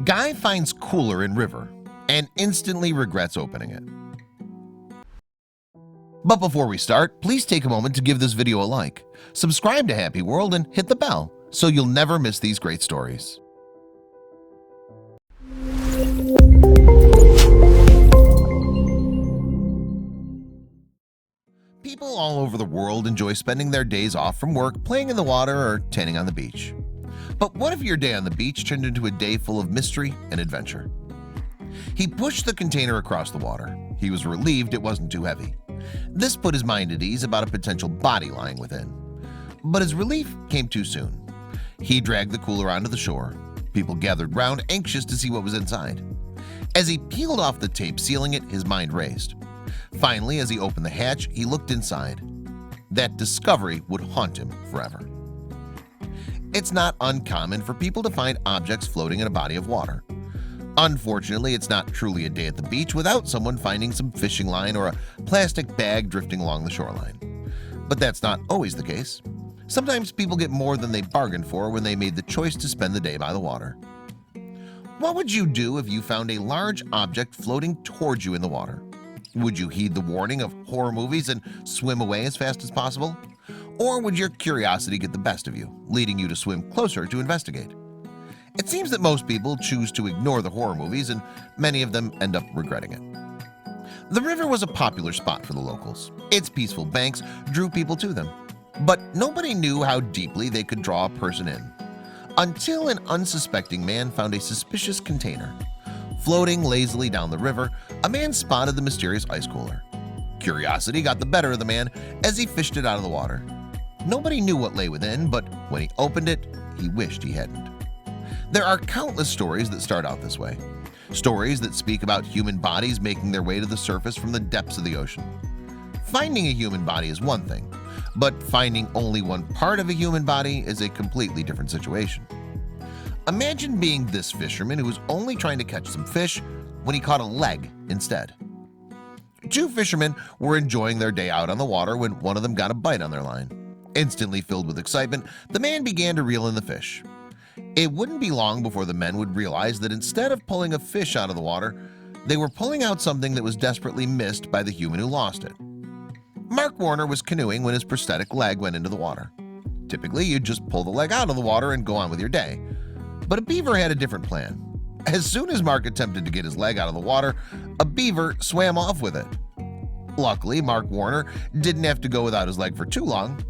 Guy finds cooler in river and instantly regrets opening it. But before we start, please take a moment to give this video a like, subscribe to Happy World, and hit the bell so you'll never miss these great stories. People all over the world enjoy spending their days off from work playing in the water or tanning on the beach. But what if your day on the beach turned into a day full of mystery and adventure? He pushed the container across the water. He was relieved it wasn't too heavy. This put his mind at ease about a potential body lying within. But his relief came too soon. He dragged the cooler onto the shore. People gathered round, anxious to see what was inside. As he peeled off the tape sealing it, his mind raced. Finally, as he opened the hatch, he looked inside. That discovery would haunt him forever. It's not uncommon for people to find objects floating in a body of water. Unfortunately, it's not truly a day at the beach without someone finding some fishing line or a plastic bag drifting along the shoreline. But that's not always the case. Sometimes people get more than they bargained for when they made the choice to spend the day by the water. What would you do if you found a large object floating towards you in the water? Would you heed the warning of horror movies and swim away as fast as possible? Or would your curiosity get the best of you, leading you to swim closer to investigate? It seems that most people choose to ignore the horror movies, and many of them end up regretting it. The river was a popular spot for the locals. Its peaceful banks drew people to them. But nobody knew how deeply they could draw a person in, until an unsuspecting man found a suspicious container. Floating lazily down the river, a man spotted the mysterious ice cooler. Curiosity got the better of the man as he fished it out of the water. Nobody knew what lay within, but when he opened it, he wished he hadn't. There are countless stories that start out this way. Stories that speak about human bodies making their way to the surface from the depths of the ocean. Finding a human body is one thing, but finding only one part of a human body is a completely different situation. Imagine being this fisherman who was only trying to catch some fish when he caught a leg instead. Two fishermen were enjoying their day out on the water when one of them got a bite on their line. Instantly filled with excitement, the man began to reel in the fish. It wouldn't be long before the men would realize that instead of pulling a fish out of the water, they were pulling out something that was desperately missed by the human who lost it. Mark Warner was canoeing when his prosthetic leg went into the water. Typically, you'd just pull the leg out of the water and go on with your day. But a beaver had a different plan. As soon as Mark attempted to get his leg out of the water, a beaver swam off with it. Luckily, Mark Warner didn't have to go without his leg for too long.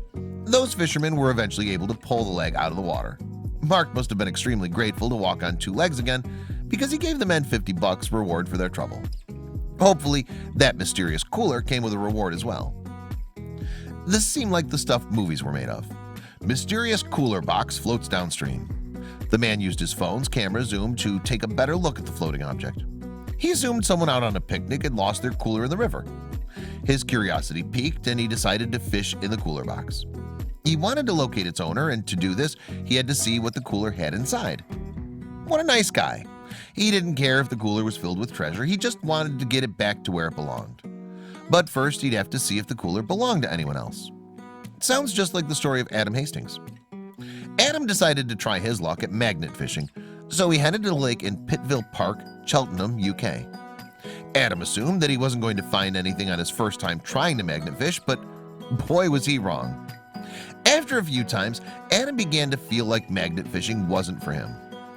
Those fishermen were eventually able to pull the leg out of the water. Mark must have been extremely grateful to walk on two legs again, because he gave the men $50 reward for their trouble. Hopefully, that mysterious cooler came with a reward as well. This seemed like the stuff movies were made of. Mysterious cooler box floats downstream. The man used his phone's camera zoom to take a better look at the floating object. He assumed someone out on a picnic had lost their cooler in the river. His curiosity piqued and he decided to fish in the cooler box. He wanted to locate its owner, and to do this, he had to see what the cooler had inside. What a nice guy. He didn't care if the cooler was filled with treasure, he just wanted to get it back to where it belonged. But first, he'd have to see if the cooler belonged to anyone else. It sounds just like the story of Adam Hastings. Adam decided to try his luck at magnet fishing, so he headed to the lake in Pittville Park, Cheltenham, UK. Adam assumed that he wasn't going to find anything on his first time trying to magnet fish, but boy was he wrong. After a few times, Adam began to feel like magnet fishing wasn't for him.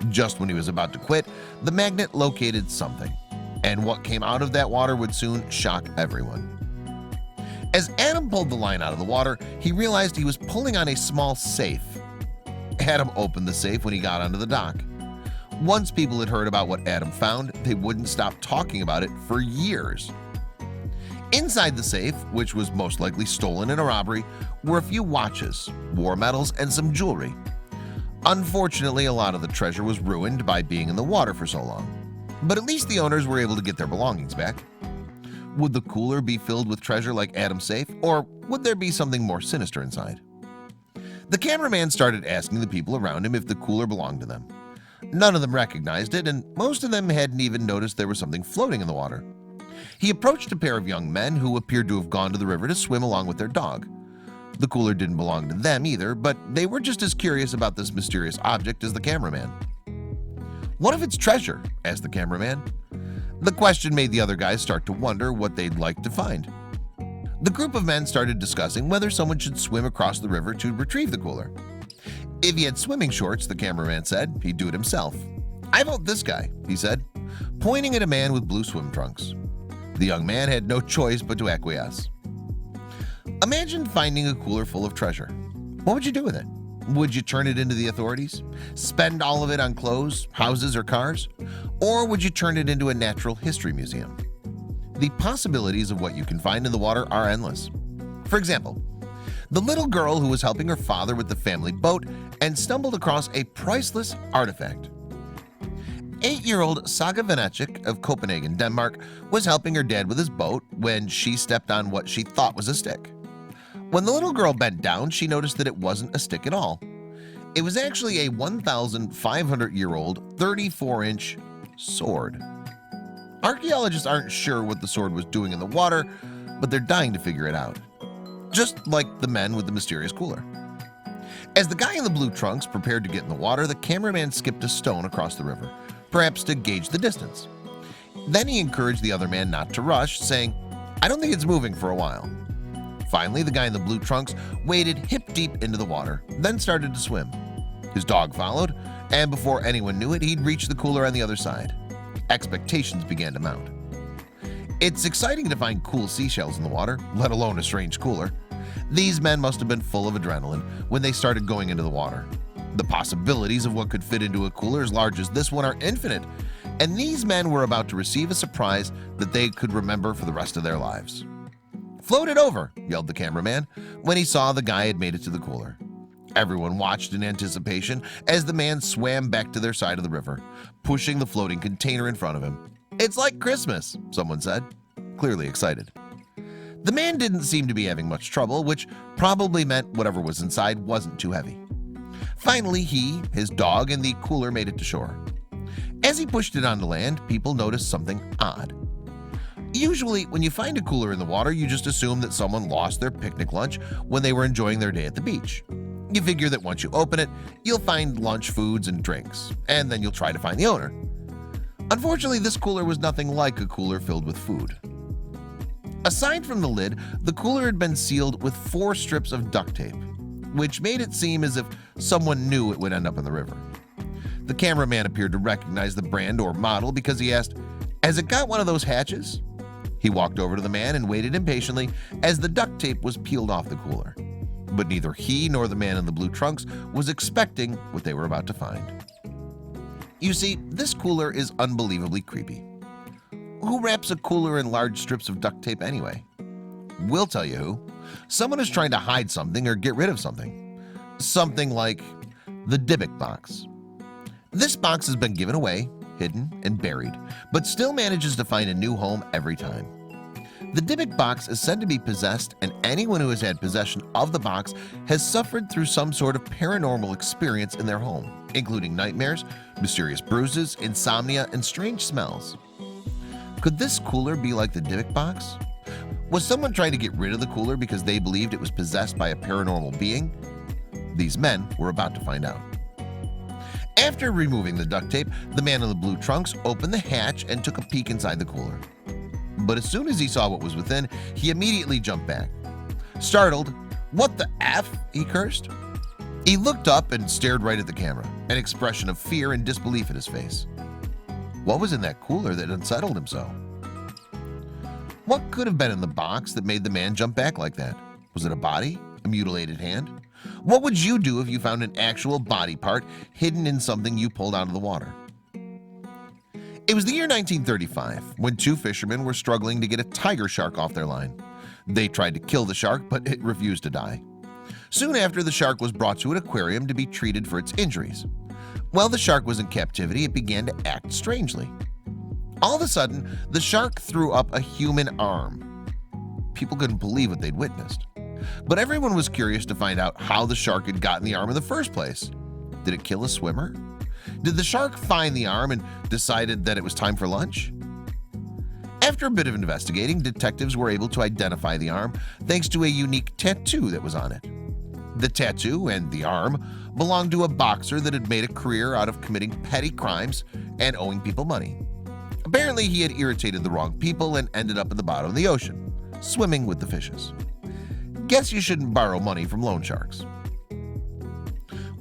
Just when he was about to quit, the magnet located something, and what came out of that water would soon shock everyone. As Adam pulled the line out of the water, he realized he was pulling on a small safe. Adam opened the safe when he got onto the dock. Once people had heard about what Adam found, they wouldn't stop talking about it for years. Inside the safe, which was most likely stolen in a robbery, were a few watches, war medals, and some jewelry. Unfortunately, a lot of the treasure was ruined by being in the water for so long, but at least the owners were able to get their belongings back. Would the cooler be filled with treasure like Adam's safe, or would there be something more sinister inside? The cameraman started asking the people around him if the cooler belonged to them. None of them recognized it, and most of them hadn't even noticed there was something floating in the water. He approached a pair of young men who appeared to have gone to the river to swim along with their dog. The cooler didn't belong to them either, but they were just as curious about this mysterious object as the cameraman. "What if it's treasure?" asked the cameraman. The question made the other guys start to wonder what they'd like to find. The group of men started discussing whether someone should swim across the river to retrieve the cooler. If he had swimming shorts, the cameraman said, he'd do it himself. "I vote this guy," he said, pointing at a man with blue swim trunks. The young man had no choice but to acquiesce. Imagine finding a cooler full of treasure. What would you do with it? Would you turn it into the authorities? Spend all of it on clothes, houses, or cars? Or would you turn it into a natural history museum? The possibilities of what you can find in the water are endless. For example, the little girl who was helping her father with the family boat and stumbled across a priceless artifact. 8-year-old Saga Venetchik of Copenhagen, Denmark, was helping her dad with his boat when she stepped on what she thought was a stick. When the little girl bent down, she noticed that it wasn't a stick at all. It was actually a 1,500-year-old 34-inch sword. Archaeologists aren't sure what the sword was doing in the water, but they're dying to figure it out. Just like the men with the mysterious cooler. As the guy in the blue trunks prepared to get in the water, the cameraman skipped a stone across the river, perhaps to gauge the distance. Then he encouraged the other man not to rush, saying, "I don't think it's moving for a while." Finally, the guy in the blue trunks waded hip-deep into the water, then started to swim. His dog followed, and before anyone knew it, he'd reached the cooler on the other side. Expectations began to mount. It's exciting to find cool seashells in the water, let alone a strange cooler. These men must have been full of adrenaline when they started going into the water. The possibilities of what could fit into a cooler as large as this one are infinite, and these men were about to receive a surprise that they could remember for the rest of their lives. "Float it over," yelled the cameraman when he saw the guy had made it to the cooler. Everyone watched in anticipation as the man swam back to their side of the river, pushing the floating container in front of him. "It's like Christmas," someone said, clearly excited. The man didn't seem to be having much trouble, which probably meant whatever was inside wasn't too heavy. Finally, he, his dog, and the cooler made it to shore. As he pushed it onto land, people noticed something odd. Usually, when you find a cooler in the water, you just assume that someone lost their picnic lunch when they were enjoying their day at the beach. You figure that once you open it, you'll find lunch foods and drinks, and then you'll try to find the owner. Unfortunately, this cooler was nothing like a cooler filled with food. Aside from the lid, the cooler had been sealed with 4 strips of duct tape, which made it seem as if someone knew it would end up in the river. The cameraman appeared to recognize the brand or model because he asked, "Has it got one of those hatches?" He walked over to the man and waited impatiently as the duct tape was peeled off the cooler. But neither he nor the man in the blue trunks was expecting what they were about to find. You see, this cooler is unbelievably creepy. Who wraps a cooler in large strips of duct tape anyway? We'll tell you who. Someone is trying to hide something or get rid of something. Something like the Dybbuk box. This box has been given away, hidden, and buried, but still manages to find a new home every time. The Dybbuk box is said to be possessed, and anyone who has had possession of the box has suffered through some sort of paranormal experience in their home, including nightmares, mysterious bruises, insomnia, and strange smells. Could this cooler be like the Dybbuk box? Was someone trying to get rid of the cooler because they believed it was possessed by a paranormal being? These men were about to find out. After removing the duct tape, the man in the blue trunks opened the hatch and took a peek inside the cooler. But as soon as he saw what was within, he immediately jumped back. Startled, "What the F?" he cursed. He looked up and stared right at the camera, an expression of fear and disbelief in his face. What was in that cooler that unsettled him so? What could have been in the box that made the man jump back like that? Was it a body? A mutilated hand? What would you do if you found an actual body part hidden in something you pulled out of the water? It was the year 1935 when 2 fishermen were struggling to get a tiger shark off their line. They tried to kill the shark, but it refused to die. Soon after, the shark was brought to an aquarium to be treated for its injuries. While the shark was in captivity, it began to act strangely. All of a sudden, the shark threw up a human arm. People couldn't believe what they'd witnessed. But everyone was curious to find out how the shark had gotten the arm in the first place. Did it kill a swimmer? Did the shark find the arm and decided that it was time for lunch? After a bit of investigating, detectives were able to identify the arm thanks to a unique tattoo that was on it. The tattoo and the arm belonged to a boxer that had made a career out of committing petty crimes and owing people money. Apparently, he had irritated the wrong people and ended up at the bottom of the ocean, swimming with the fishes. Guess you shouldn't borrow money from loan sharks.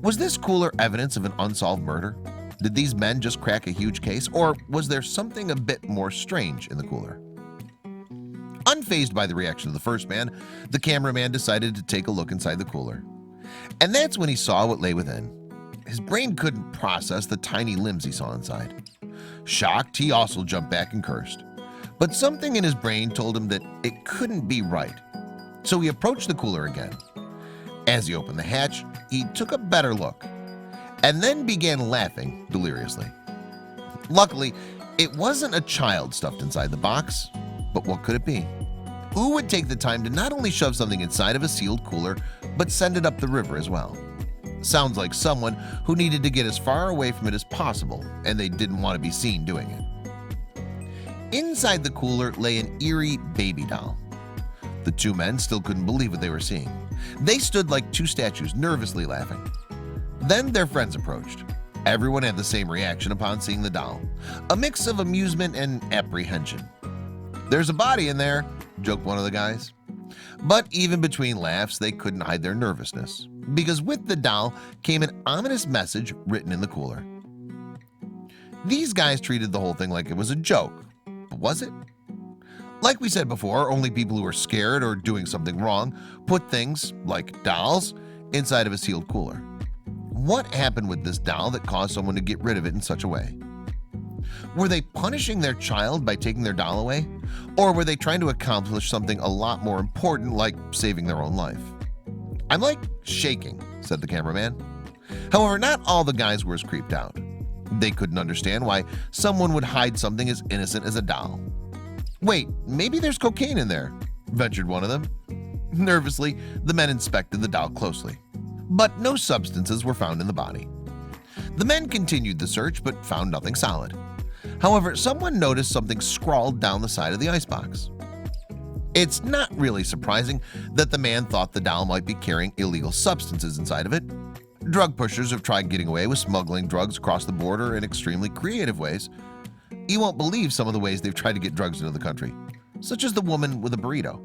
Was this cooler evidence of an unsolved murder? Did these men just crack a huge case, or was there something a bit more strange in the cooler? Unfazed by the reaction of the first man, the cameraman decided to take a look inside the cooler. And that's when he saw what lay within. His brain couldn't process the tiny limbs he saw inside. Shocked, he also jumped back and cursed. But something in his brain told him that it couldn't be right. So he approached the cooler again. As he opened the hatch, he took a better look and then began laughing deliriously. Luckily, it wasn't a child stuffed inside the box, but what could it be? Who would take the time to not only shove something inside of a sealed cooler, but send it up the river as well? Sounds like someone who needed to get as far away from it as possible, and they didn't want to be seen doing it. Inside the cooler lay an eerie baby doll. The two men still couldn't believe what they were seeing. They stood like two statues, nervously laughing. Then their friends approached. Everyone had the same reaction upon seeing the doll, a mix of amusement and apprehension. "There's a body in there," joked one of the guys. But even between laughs, they couldn't hide their nervousness, because with the doll came an ominous message written in the cooler. These guys treated the whole thing like it was a joke, but was it? Like we said before, only people who are scared or doing something wrong put things, like dolls, inside of a sealed cooler. What happened with this doll that caused someone to get rid of it in such a way? Were they punishing their child by taking their doll away? Or were they trying to accomplish something a lot more important, like saving their own life? "I'm like shaking," said the cameraman. However, not all the guys were as creeped out. They couldn't understand why someone would hide something as innocent as a doll. "Wait, maybe there's cocaine in there," ventured one of them. Nervously, the men inspected the doll closely, but no substances were found in the body. The men continued the search but found nothing solid. However, someone noticed something scrawled down the side of the icebox. It's not really surprising that the man thought the doll might be carrying illegal substances inside of it. Drug pushers have tried getting away with smuggling drugs across the border in extremely creative ways. You won't believe some of the ways they've tried to get drugs into the country, such as the woman with a burrito.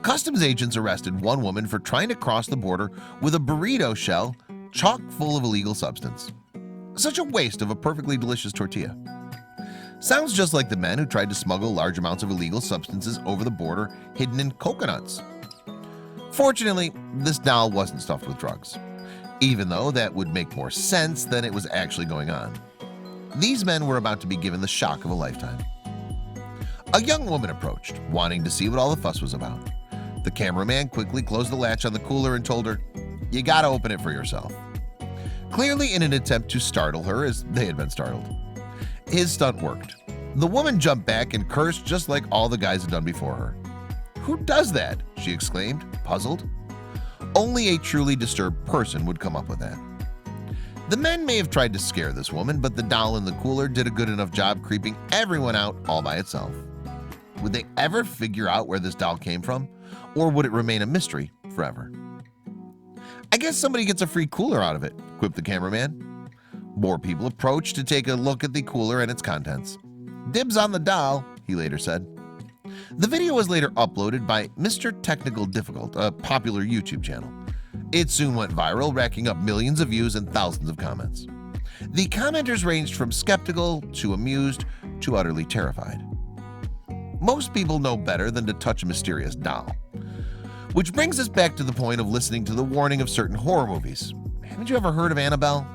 Customs agents arrested one woman for trying to cross the border with a burrito shell chock full of illegal substance. Such a waste of a perfectly delicious tortilla. Sounds just like the men who tried to smuggle large amounts of illegal substances over the border hidden in coconuts. Fortunately, this doll wasn't stuffed with drugs, even though that would make more sense than it was actually going on. These men were about to be given the shock of a lifetime. A young woman approached, wanting to see what all the fuss was about. The cameraman quickly closed the latch on the cooler and told her, "You gotta open it for yourself," clearly in an attempt to startle her as they had been startled. His stunt worked. The woman jumped back and cursed just like all the guys had done before her. "Who does that?" she exclaimed, puzzled. Only a truly disturbed person would come up with that. The men may have tried to scare this woman, but the doll in the cooler did a good enough job creeping everyone out all by itself. Would they ever figure out where this doll came from, or would it remain a mystery forever? "I guess somebody gets a free cooler out of it," quipped the cameraman. More people approached to take a look at the cooler and its contents. "Dibs on the doll," he later said. The video was later uploaded by Mr. Technical Difficult, a popular YouTube channel. It soon went viral, racking up millions of views and thousands of comments. The commenters ranged from skeptical to amused to utterly terrified. Most people know better than to touch a mysterious doll. Which brings us back to the point of listening to the warning of certain horror movies. Haven't you ever heard of Annabelle?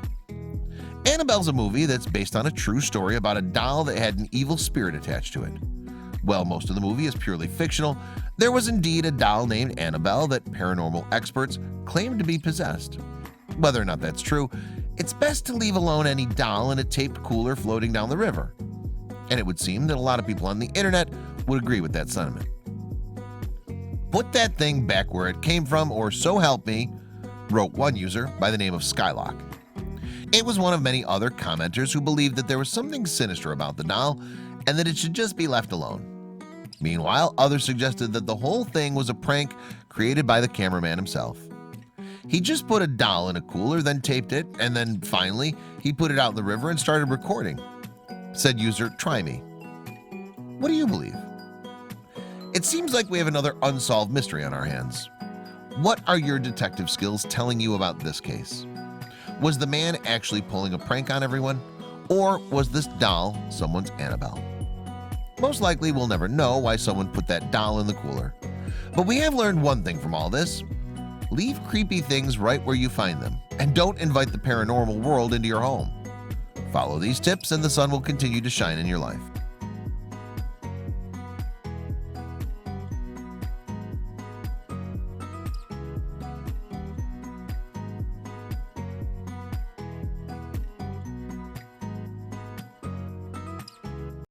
Annabelle's a movie that's based on a true story about a doll that had an evil spirit attached to it. While most of the movie is purely fictional, there was indeed a doll named Annabelle that paranormal experts claimed to be possessed. Whether or not that's true, it's best to leave alone any doll in a taped cooler floating down the river. And it would seem that a lot of people on the internet would agree with that sentiment. "Put that thing back where it came from, or so help me," wrote one user by the name of Skylock. It was one of many other commenters who believed that there was something sinister about the doll and that it should just be left alone. Meanwhile, others suggested that the whole thing was a prank created by the cameraman himself. He just put a doll in a cooler, then taped it, and then finally he put it out in the river and started recording. Said user, try me. What do you believe? It seems like we have another unsolved mystery on our hands. What are your detective skills telling you about this case? Was the man actually pulling a prank on everyone? Or was this doll someone's Annabelle? Most likely we'll never know why someone put that doll in the cooler. But we have learned one thing from all this. Leave creepy things right where you find them, and don't invite the paranormal world into your home. Follow these tips and the sun will continue to shine in your life.